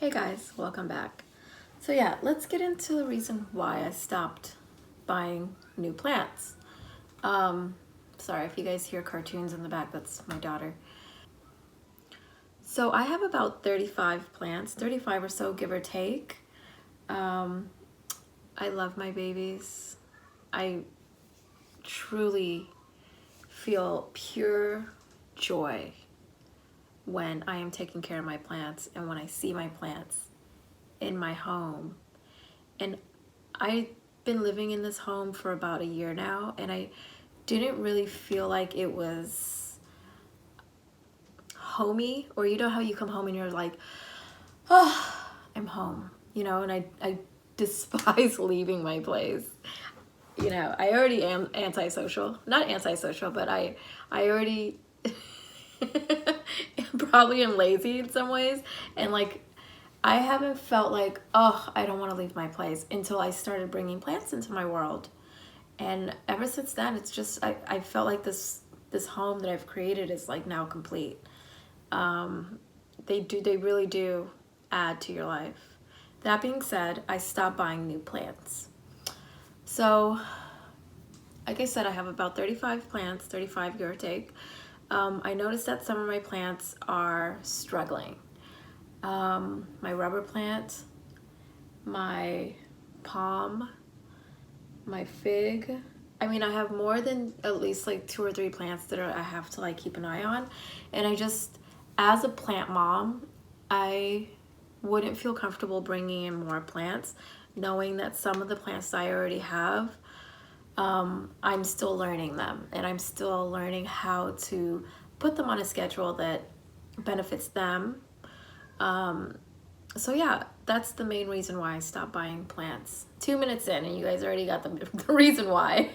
Hey guys, welcome back. So yeah, let's get into the reason why I stopped buying new plants. Sorry if you guys hear cartoons in the back, that's my daughter. So I have about 35 plants, 35 or so, give or take. I love my babies. I truly feel pure joy when I am taking care of my plants and when I see my plants in my home. And I've been living in this home for about a year now, and I didn't really feel like it was homey, or you know how you come home and you're like, oh, I'm home, and I despise leaving my place. I already am antisocial. Not antisocial, but I already probably am lazy in some ways, and like I haven't felt like, oh, I don't want to leave my place until I started bringing plants into my world. And ever since then, it's just, I felt like this home that I've created is like now complete. They really do add to your life. That being said, I stopped buying new plants. So, like I said, I have about 35 plants, 35 give or take. I noticed that some of my plants are struggling. My rubber plant, my palm, my fig. I mean, I have more than at least like 2 or 3 plants that I have to like keep an eye on. And I just, as a plant mom, I wouldn't feel comfortable bringing in more plants, knowing that some of the plants I already have, I'm still learning them, and I'm still learning how to put them on a schedule that benefits them. So yeah, that's the main reason why I stopped buying plants. 2 minutes in and you guys already got the reason why.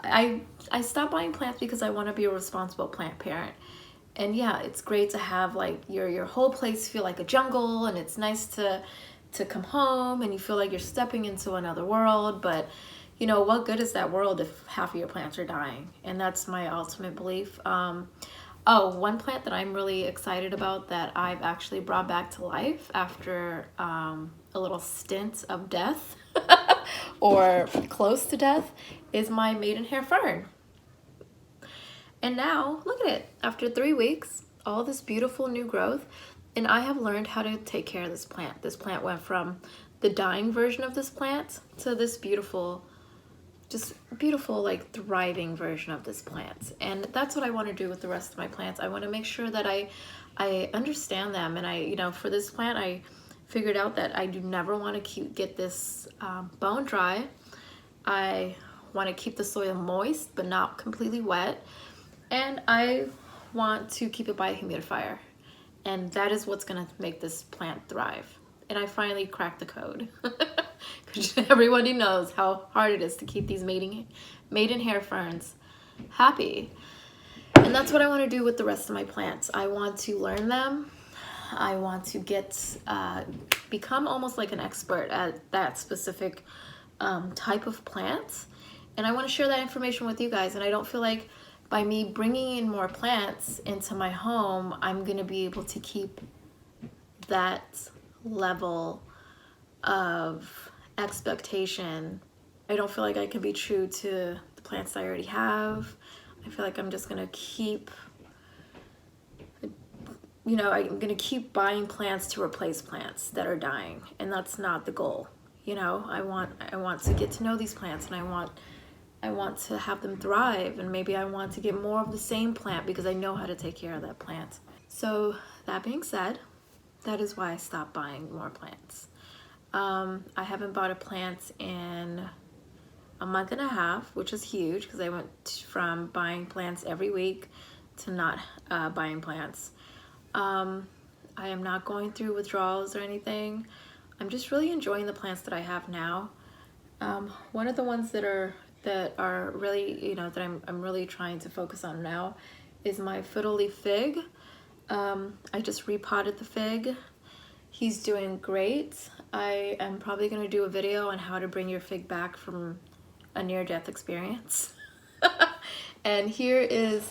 I stopped buying plants because I want to be a responsible plant parent. And yeah, it's great to have like your whole place feel like a jungle, and it's nice to come home and you feel like you're stepping into another world, but what good is that world if half of your plants are dying? And that's my ultimate belief. Oh, one plant that I'm really excited about that I've actually brought back to life after a little stint of death or close to death is my Maidenhair Fern. And now, look at it. After 3 weeks, all this beautiful new growth, and I have learned how to take care of this plant. This plant went from the dying version of this plant to this beautiful, just beautiful, like thriving version of this plant. And that's what I want to do with the rest of my plants. I want to make sure that I understand them. And for this plant, I figured out that I do never want to get this bone dry. I want to keep the soil moist, but not completely wet. And I want to keep it by a humidifier. And that is what's going to make this plant thrive. And I finally cracked the code. Because everybody knows how hard it is to keep these Maidenhair Ferns happy. And that's what I want to do with the rest of my plants. I want to learn them. I want to become almost like an expert at that specific type of plant. And I want to share that information with you guys. And I don't feel like by me bringing in more plants into my home, I'm going to be able to keep that level of expectation. I don't feel like I can be true to the plants I already have. I feel like I'm just going to keep, I'm going to keep buying plants to replace plants that are dying. And that's not the goal. I want to get to know these plants, and I want to have them thrive, and maybe I want to get more of the same plant because I know how to take care of that plant. So that being said, that is why I stopped buying more plants. I haven't bought a plant in a month and a half, which is huge because I went from buying plants every week to not buying plants. I am not going through withdrawals or anything. I'm just really enjoying the plants that I have now. One of the ones that are really, that I'm really trying to focus on now is my fiddle-leaf fig. I just repotted the fig. He's doing great. I am probably going to do a video on how to bring your fig back from a near-death experience. And here is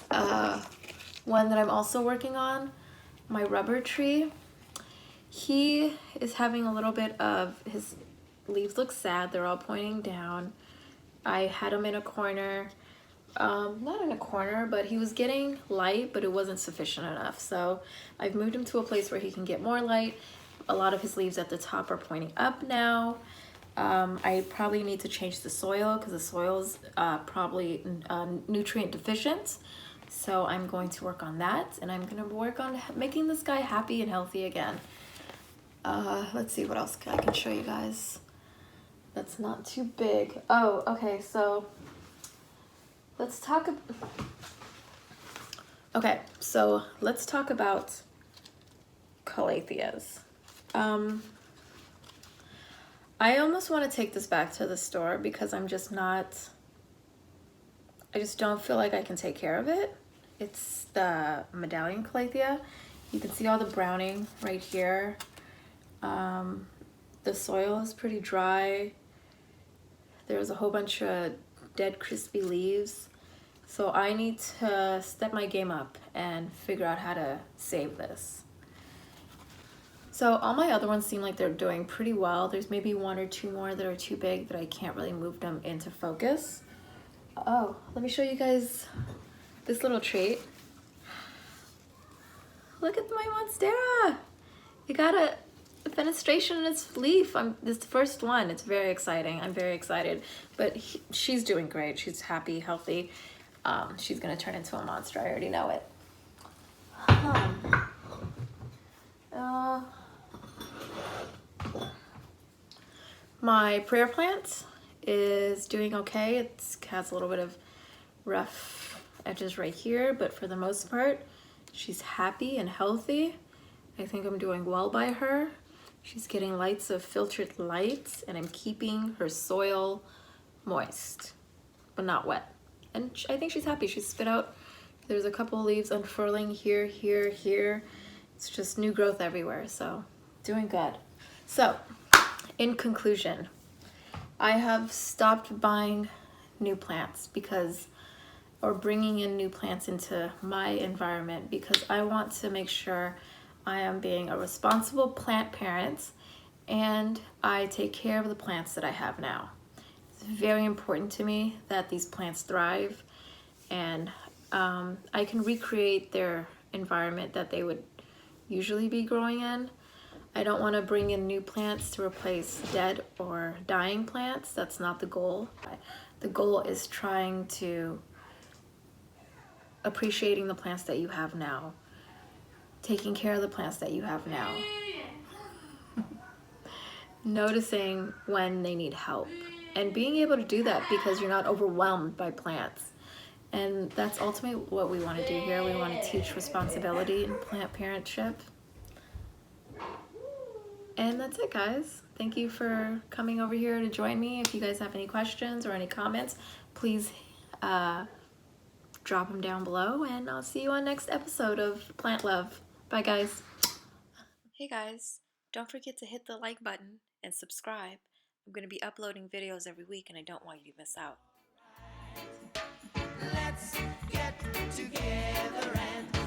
one that I'm also working on, my rubber tree. He is having a little bit of, his leaves look sad. They're all pointing down. I had him in a corner. Not in a corner, but he was getting light, but it wasn't sufficient enough. So I've moved him to a place where he can get more light. A lot of his leaves at the top are pointing up now. I probably need to change the soil because the soil is probably nutrient deficient. So I'm going to work on that, and I'm going to work on making this guy happy and healthy again. Let's see what else I can show you guys. That's not too big. Oh, okay, so let's talk about calatheas. I almost want to take this back to the store because I just don't feel like I can take care of it. It's the medallion calathea. You can see all the browning right here. The soil is pretty dry. There's a whole bunch of dead crispy leaves. So I need to step my game up and figure out how to save this. So all my other ones seem like they're doing pretty well. There's maybe one or two more that are too big that I can't really move them into focus. Oh, let me show you guys this little trait. Look at my monstera. It got a fenestration in its leaf. This is the first one. It's very exciting. I'm very excited. But she's doing great. She's happy, healthy. She's gonna turn into a monster. I already know it. My prayer plant is doing okay. It has a little bit of rough edges right here, but for the most part, she's happy and healthy. I think I'm doing well by her. She's getting lights of filtered light, and I'm keeping her soil moist, but not wet. And I think she's happy. She's spit out. There's a couple leaves unfurling here, here, here. It's just new growth everywhere, so doing good. So, in conclusion, I have stopped buying new plants or bringing in new plants into my environment because I want to make sure I am being a responsible plant parent and I take care of the plants that I have now. It's very important to me that these plants thrive, and I can recreate their environment that they would usually be growing in. I don't want to bring in new plants to replace dead or dying plants. That's not the goal. The goal is trying to appreciating the plants that you have now, taking care of the plants that you have now, noticing when they need help, and being able to do that because you're not overwhelmed by plants. And that's ultimately what we want to do here. We want to teach responsibility in plant parentship. And that's it, guys. Thank you for coming over here to join me. If you guys have any questions or any comments, please drop them down below, and I'll see you on next episode of Plant Love. Bye, guys. Hey, guys. Don't forget to hit the like button and subscribe. I'm going to be uploading videos every week, and I don't want you to miss out. Let's get together and